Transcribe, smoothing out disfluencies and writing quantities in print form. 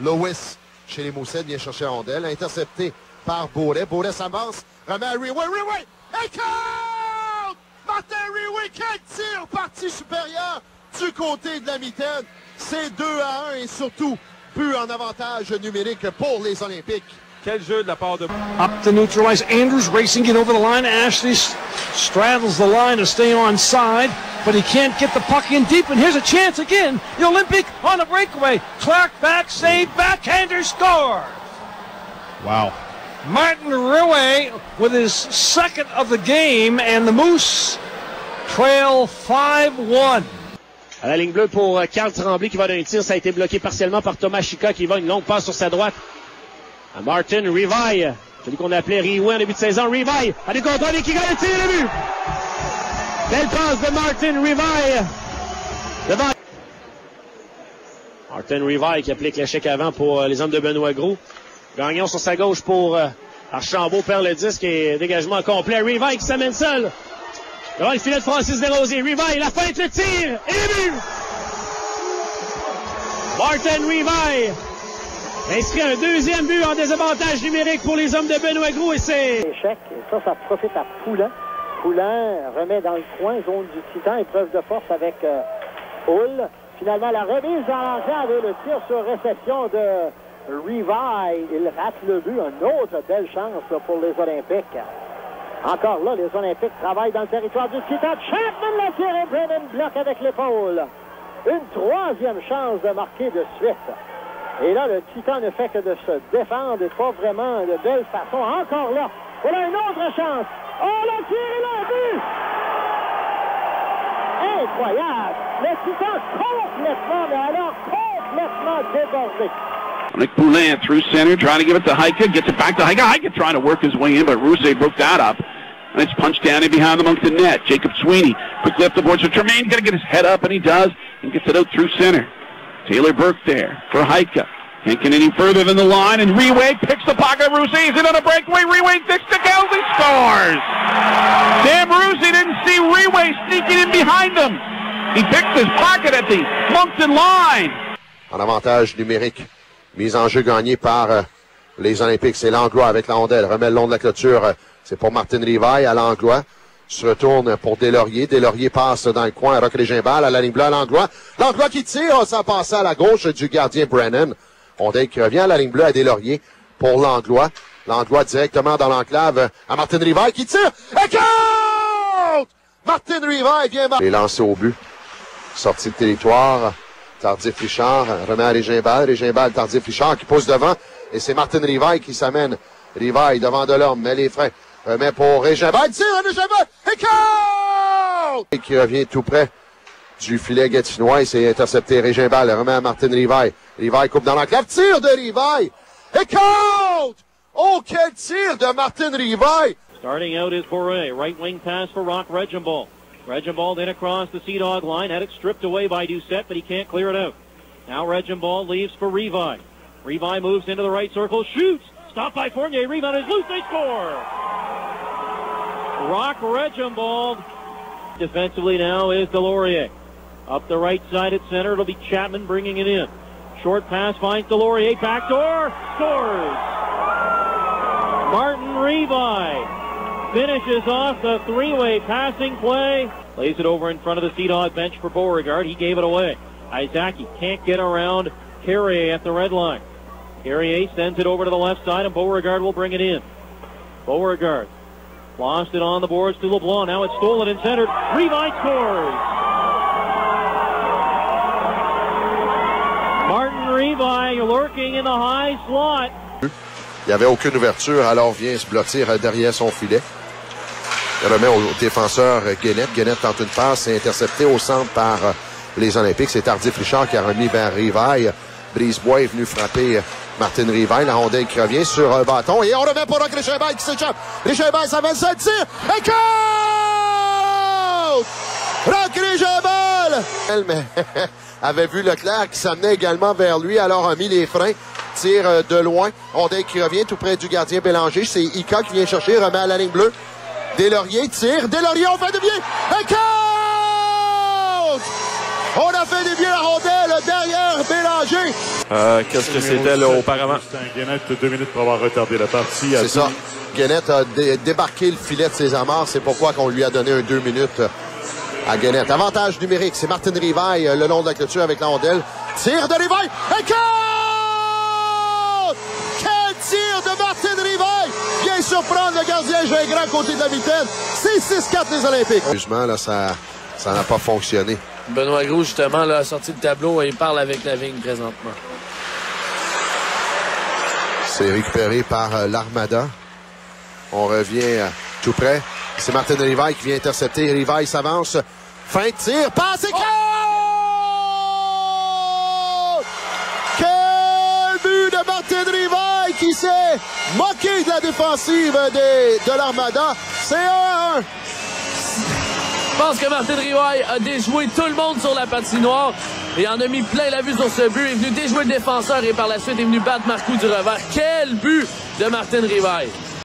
Lewis, chez les Moussets, vient chercher la rondelle, intercepté par Beaudet. Beaudet s'avance, remet à Rioué. Rioué! Et compte! Martin Rioué, quel tir partie supérieure du côté de la mitaine. C'est 2-1 et surtout, but en avantage numérique pour les Olympiques. Quel jeu de la part de... Up to neutralize Andrews, racing it over the line. Ashley straddles the line to stay onside, but he can't get the puck in deep, and here's a chance again. The Olympic on a breakaway. Clark back, save, backhander, score! Wow. Martin Rioué with his second of the game, and the Moose trail 5-1. À la ligne bleue pour Carl Tremblay qui va d'un tir. Ça a été bloqué partiellement par Thomas Chica qui va une longue passe sur sa droite. À Martin Rioué, celui qu'on appelait Rioué en début de saison. Rioué a des contrôles et qui gagne le tir et le but. Belle passe de Martin Rioué. Devant. Martin Rioué qui applique l'échec avant pour les hommes de Benoît Gros. Gagnon sur sa gauche pour Archambault perd le disque et dégagement complet. Rioué qui s'amène seul. Devant le filet de Francis Desrosiers. Rioué, la feinte, le tir et le but. Martin Rioué inscrit un deuxième but en désavantage numérique pour les hommes de Benoît Gros et c'est... Échec, et ça profite à Poulain. Poulain remet dans le coin, zone du Titan, épreuve de force avec Hull. Finalement, la remise en l'enclave et le tir sur réception de Rioué. Il rate le but, une autre belle chance pour les Olympiques. Encore là, les Olympiques travaillent dans le territoire du Titan. Chapman l'a tiré, Brennan bloque avec l'épaule. Une troisième chance de marquer de suite. Et là, le Titan ne fait que de se défendre et pas vraiment de belle façon. Encore là, voilà une autre chance. Oh, le tir et le but! Incroyable! Le Titan complètement, mais alors complètement débordé. Nick Poulin through center, trying to give it to Heika, gets it back to Heika. Heika trying to work his way in, but Rousset broke that up. And it's punched down in behind the Moncton net. Jacob Sweeney quickly up the boards for Tremaine. Got to get his head up, and he does, and gets it out through center. Taylor Burke there for Heika. Can't get any further than the line, and Rioué picks the pocket. Rousset is in on a breakaway. Rioué sticks to Kelsey, scores! Sam Rousset didn't see Rioué sneaking in behind him. He picked his pocket at the Moncton line. En avantage numérique. Mise en jeu gagnée par les Olympiques. C'est Langlois avec la rondelle. Remet le long de la clôture. C'est pour Martin Rioué à Langlois. Se retourne pour Deslauriers. Deslauriers passe dans le coin. Rock Légimbal à la ligne bleue à Langlois. Langlois qui tire. Ça passe à la gauche du gardien Brennan. Rondelle qui revient à la ligne bleue à Deslauriers pour Langlois. Langlois directement dans l'enclave à Martin Rioué qui tire. Et compte! Martin Rioué vient marquer. Et lancé au but. Sortie de territoire. Tardif-Richard remet à Régimbal. Régimbal, Tardif-Richard qui pousse devant. Et c'est Martin Rioué qui s'amène. Rioué devant Delorme, met les freins. Remet pour Régimbal. Tire à Régimbal. Et compte! Et qui revient tout près du filet gatinois. C'est intercepté. Régimbal remet à Martin Rioué. Rioué coupe dans l'enclave. Tire de Rioué. Et compte! Oh, quel tir de Martin Rioué! Starting out is Bourret. Right wing pass for Rock Regimbald. Regimbald then across the Sea Dog line. Had it stripped away by Doucette, but he can't clear it out. Now Regimbald leaves for Rioué. Rioué moves into the right circle, shoots. Stopped by Fournier. Rebound is loose. They score. Rock Regimbald. Defensively now is Deslauriers. Up the right side at center. It'll be Chapman bringing it in. Short pass finds Deslauriers. Backdoor. Scores. Martin Rioué finishes off the three-way passing play. Plays it over in front of the Sea Dog bench for Beauregard. He gave it away. Izaki can't get around Carrier at the red line. Carrier sends it over to the left side, and Beauregard will bring it in. Beauregard lost it on the boards to LeBlanc. Now it's stolen and centered. Rioué scores. Martin Rioué lurking in the high slot. Il n'y avait aucune ouverture, alors vient se blottir derrière son filet. Il remet au défenseur Guénette. Guénette tente une passe, c'est intercepté au centre par les Olympiques. C'est Tardif-Richard qui a remis vers Rioué. Brisebois est venu frapper Martin Rioué. La rondelle qui revient sur un bâton. Et on remet pour Rock Légimbal qui s'échappe. Légimbal, ça va se tire. Et compte! Rock Légimbal! Mais avait vu Leclerc qui s'amenait également vers lui, alors a mis les freins. Tire de loin. Rondelle qui revient tout près du gardien Bélanger. C'est Ika qui vient chercher, remet à la ligne bleue. Deslauriers tire. Deslauriers, on fait du bien. Et compte! On a fait du bien la rondelle derrière Bélanger. Roger. Qu'est-ce que c'était là auparavant? Guénette, 2 minutes pour avoir retardé la partie. C'est ça. Guénette a débarqué le filet de ses amarres. C'est pourquoi qu'on lui a donné un 2 minutes à Guénette. Avantage numérique, c'est Martin Rivaille le long de la clôture avec la rondelle. Tir de Rivaille. Et quel tir de Martin Rivaille! Vient surprendre le gardien Gingras côté de la mitaine. C'est 6-4 les Olympiques. Heureusement, là, ça n'a pas fonctionné. Benoît Gros, justement, là, a sorti le tableau et il parle avec la vigne présentement. C'est récupéré par l'Armada. On revient tout près. C'est Martin Rivaille qui vient intercepter. Rivaille s'avance. Fin de tir. Passe et... Oh! Quel but de Martin Rivaille qui s'est moqué de la défensive de l'Armada. C'est 1-1. Je pense que Martin Rivaille a déjoué tout le monde sur la patinoire et en a mis plein la vue sur ce but. Il est venu déjouer le défenseur et par la suite est venu battre Marcoux du revers. Quel but de Martin Rivaille!